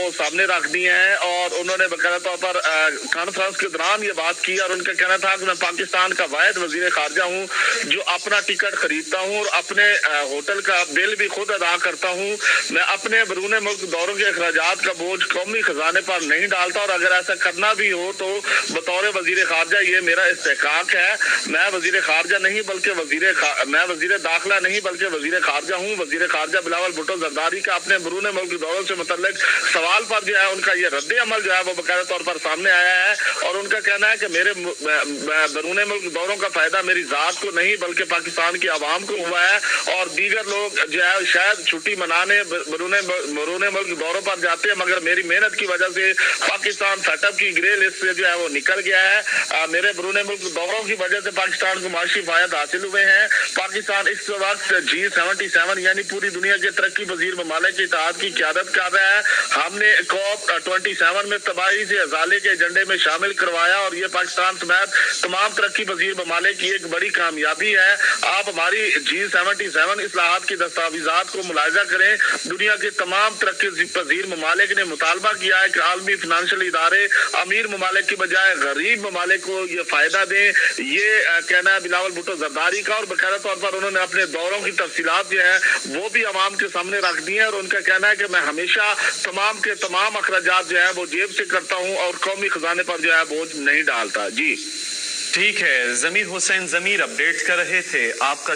وہ سامنے رکھ دی ہیں اور انہوں نے باقاعدہ طور پر کانفرنس کے دوران یہ بات کی اور ان کا کہنا تھا کہ میں پاکستان کا واحد وزیر خارجہ ہوں جو اپنا ٹکٹ خریدتا ہوں اور اپنے ہوٹل کا بل بھی خود ادا کرتا ہوں. میں اپنے بیرون ملک دوروں کے اخراجات کا بوجھ قومی خزانے پر نہیں ڈالتا اور اگر ایسا کرنا بھی ہو تو بطور وزیر خارجہ یہ میرا استحقاق ہے. میں وزیر خارجہ نہیں بلکہ میں وزیر داخلہ نہیں بلکہ وزیر خارجہ ہوں. وزیر خارجہ بلاول بھٹو زرداری کا اپنے بیرون ملک دوروں سے متعلق سوال پر جو ہے ان کا یہ رد عمل جو ہے وہ باقاعدہ طور پر سامنے آیا ہے اور ان کا کہنا ہے کہ میرے بیرون ملک دوروں کا فائدہ میری ذات کو نہیں بلکہ پاکستان کی عوام کو ہوا ہے اور دیگر لوگ جو ہے شاید چھٹی منانے بیرون ملک دوروں پر جاتے ہیں مگر میری محنت کی وجہ سے پاکستان سیٹ اپ کی گرے لسٹ سے جو ہے وہ نکل گیا ہے. میرے بیرون ملک دوروں کی وجہ سے پاکستان کو معاشی فائدہ حاصل ہوئے ہیں. پاکستان اس وقت G77 یعنی پوری دنیا کے ترقی پذیر ممالک کے اتحاد کی قیادت کر رہا ہے. ہم نے COP27 میں تباہی سے ازالے کے ایجنڈے میں شامل کروایا اور یہ پاکستان سمیت تمام ترقی پذیر ممالک کی ایک بڑی کامیابی ہے. آپ ہماری G77 اصلاحات کی دستاویزات کو ملاحظہ کریں. دنیا کے تمام ترقی پذیر ممالک نے مطالبہ کیا ہے کہ عالمی فنانشل ادارے امیر ممالک کی بجائے غریب ممالک کو یہ فائدہ دیں. یہ کہنا ہے بلاول بھٹو زرداری کا اور باقاعدہ طور پر انہوں نے اپنے دوروں کی تفصیلات جو ہیں وہ بھی عوام کے سامنے رکھ دی ہیں اور ان کا کہنا ہے کہ میں ہمیشہ تمام کے تمام اخراجات جو ہے وہ جیب سے کرتا ہوں اور قومی خزانے پر جو ہے بوجھ نہیں ڈالتا. جی ٹھیک ہے. ضمیر حسین ضمیر اپڈیٹ کر رہے تھے. آپ کا